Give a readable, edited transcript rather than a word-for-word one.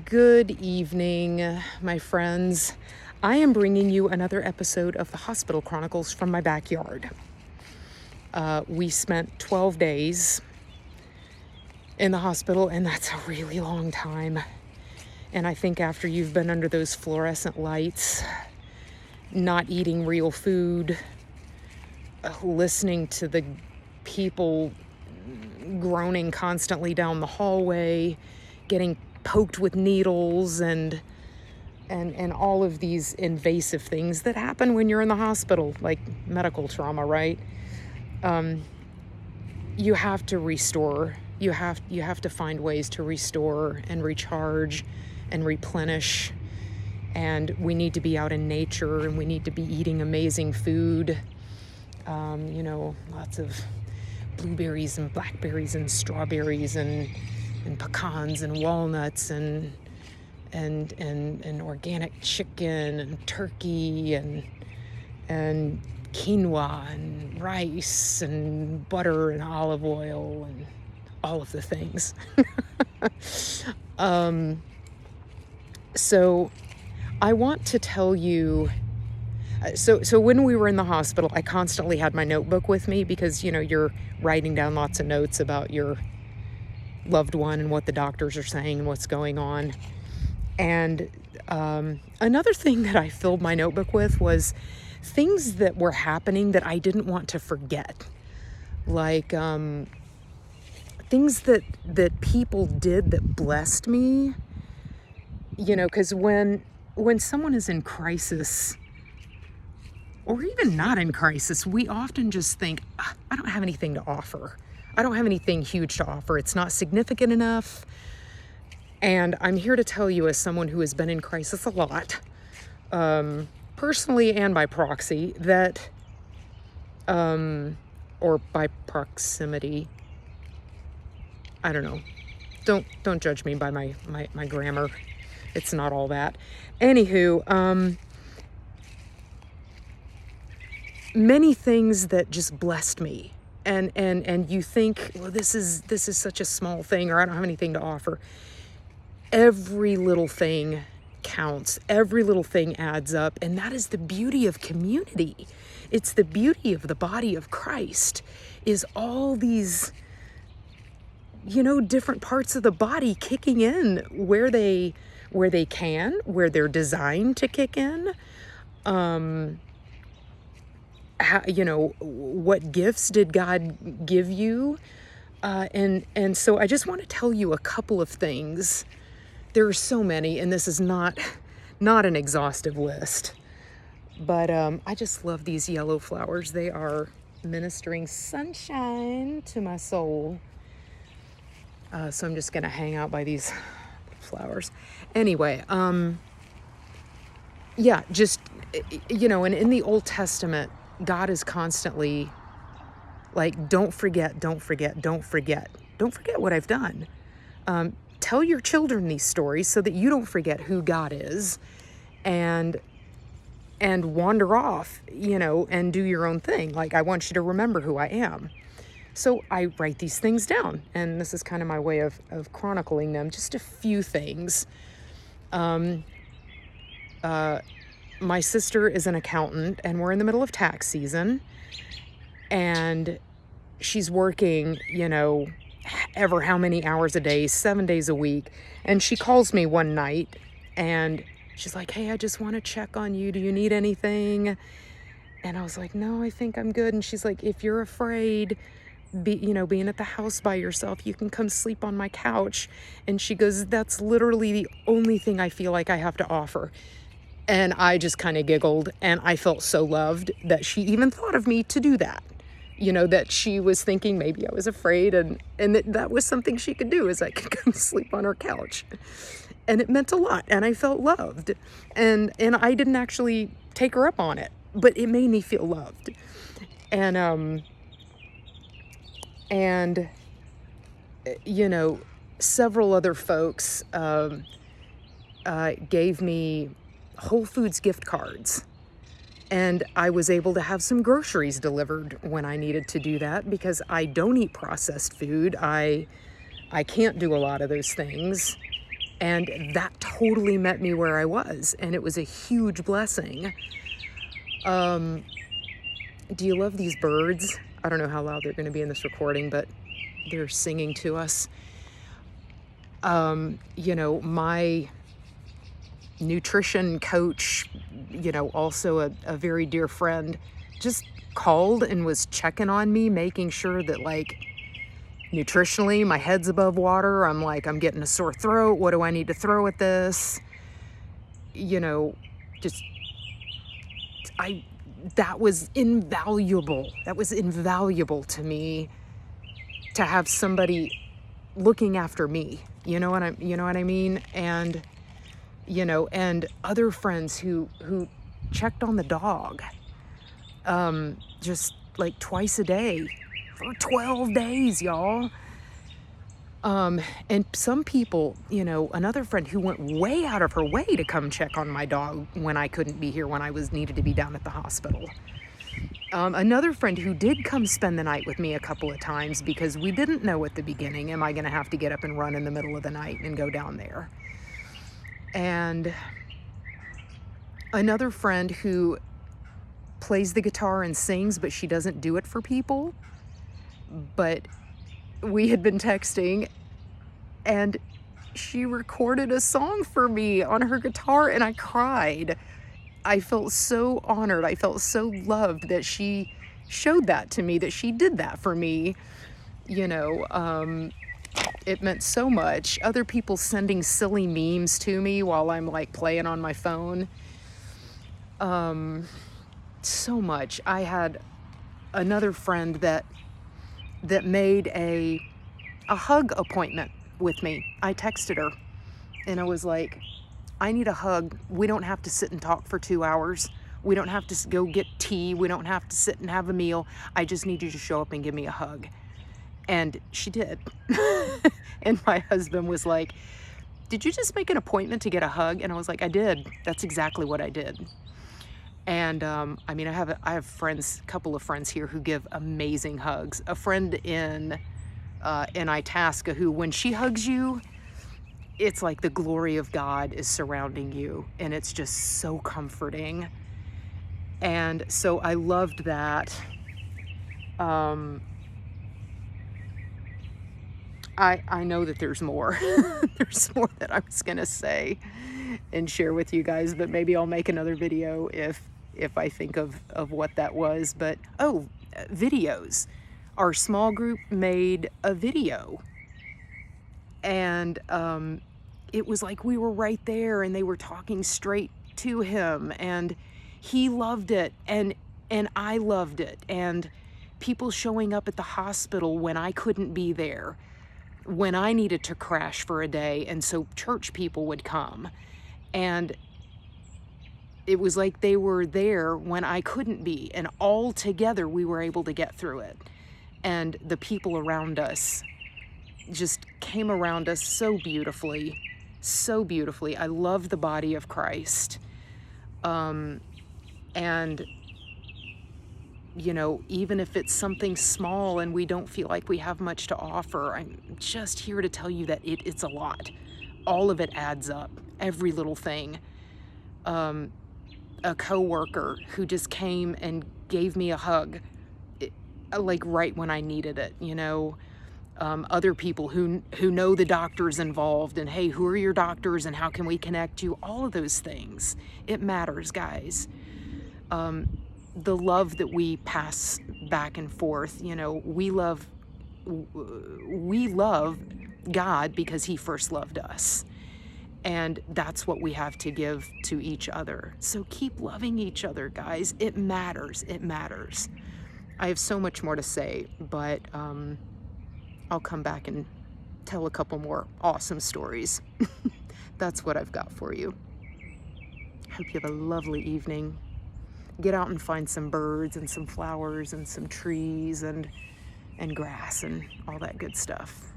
Good evening, my friends. I am bringing you another episode of the Hospital Chronicles from my backyard. We spent 12 days in the hospital, and that's a really long time. And I think after you've been under those fluorescent lights, not eating real food, listening to the people groaning constantly down the hallway, getting poked with needles and all of these invasive things that happen when you're in the hospital, like medical trauma, right? You have to restore. You have to find ways to restore and recharge and replenish. And we need to be out in nature, and we need to be eating amazing food. Lots of blueberries and blackberries and strawberries and pecans and walnuts and organic chicken and turkey and quinoa and rice and butter and olive oil and all of the things. So I want to tell you, so when we were in the hospital, I constantly had my notebook with me because, you're writing down lots of notes about your loved one and what the doctors are saying and what's going on. And another thing that I filled my notebook with was things that were happening that I didn't want to forget. Like things that people did that blessed me. Because when someone is in crisis, or even not in crisis, we often just think, I don't have anything to offer. I don't have anything huge to offer. It's not significant enough. And I'm here to tell you, as someone who has been in crisis a lot, personally and by proxy, that, or by proximity, I don't know. Don't judge me by my grammar. It's not all that. Anywho, many things that just blessed me. And you think, well, this is such a small thing, or I don't have anything to offer. Every little thing counts. Every little thing adds up. And that is the beauty of community. It's the beauty of the body of Christ, is all these, different parts of the body kicking in where they can, where they're designed to kick in. What gifts did God give you? And so I just want to tell you a couple of things. There are so many, and this is not an exhaustive list, but I just love these yellow flowers. They are ministering sunshine to my soul. So I'm just going to hang out by these flowers. Anyway, and in the Old Testament, God is constantly like, don't forget what I've done. Tell your children these stories so that you don't forget who God is and wander off, and do your own thing. Like, I want you to remember who I am. So I write these things down, and this is kind of my way of chronicling them. Just a few things. My sister is an accountant, and we're in the middle of tax season, and she's working, ever how many hours a day, 7 days a week. And she calls me one night, and she's like, hey, I just want to check on you. Do you need anything? And I was like, no, I think I'm good. And she's like, if you're afraid, being at the house by yourself, you can come sleep on my couch. And she goes, that's literally the only thing I feel like I have to offer. And I just kind of giggled, and I felt so loved that she even thought of me to do that. That she was thinking maybe I was afraid, and that was something she could do, is I could come sleep on her couch. And it meant a lot, and I felt loved. And I didn't actually take her up on it, but it made me feel loved. And several other folks gave me Whole Foods gift cards, and I was able to have some groceries delivered when I needed to do that, because I don't eat processed food. I can't do a lot of those things. And that totally met me where I was, and it was a huge blessing. Do you love these birds? I don't know how loud they're going to be in this recording, but they're singing to us. My nutrition coach, also a very dear friend, just called and was checking on me, making sure that, like, nutritionally, my head's above water. I'm getting a sore throat. What do I need to throw at this? Just, that was invaluable. That was invaluable to me, to have somebody looking after me. You know what I mean? And, and other friends who checked on the dog, just like twice a day for 12 days, y'all. And some people, another friend who went way out of her way to come check on my dog when I couldn't be here, when I needed to be down at the hospital. Another friend who did come spend the night with me a couple of times, because we didn't know at the beginning, am I going to have to get up and run in the middle of the night and go down there? And another friend who plays the guitar and sings, but she doesn't do it for people. But we had been texting, and she recorded a song for me on her guitar, and I cried. I felt so honored. I felt so loved that she showed that to me, that she did that for me. It meant so much. Other people sending silly memes to me while I'm like playing on my phone. So much. I had another friend that made a hug appointment with me. I texted her and I was like, I need a hug. We don't have to sit and talk for 2 hours. We don't have to go get tea. We don't have to sit and have a meal. I just need you to show up and give me a hug. And she did. And my husband was like, did you just make an appointment to get a hug? And I was like, I did. That's exactly what I did. And I have friends, a couple of friends here who give amazing hugs. A friend in Itasca who, when she hugs you, it's like the glory of God is surrounding you, and it's just so comforting. And so I loved that. I know that there's more. There's more that I was gonna say and share with you guys, but maybe I'll make another video if I think of what that was. But videos. Our small group made a video, and it was like we were right there, and they were talking straight to him, and he loved it, and I loved it. And people showing up at the hospital when I couldn't be there, when I needed to crash for a day, and so church people would come, and it was like they were there when I couldn't be, and all together we were able to get through it. And the people around us just came around us so beautifully, so beautifully. I love the body of Christ. And even if it's something small and we don't feel like we have much to offer, I'm just here to tell you that it's a lot. All of it adds up, every little thing. A coworker who just came and gave me a hug, like right when I needed it, other people who know the doctors involved, and hey, who are your doctors and how can we connect you? All of those things. It matters, guys. The love that we pass back and forth, we love God because he first loved us. And that's what we have to give to each other. So keep loving each other, guys. It matters. It matters. I have so much more to say, but I'll come back and tell a couple more awesome stories. That's what I've got for you. Hope you have a lovely evening. Get out and find some birds and some flowers and some trees and grass and all that good stuff.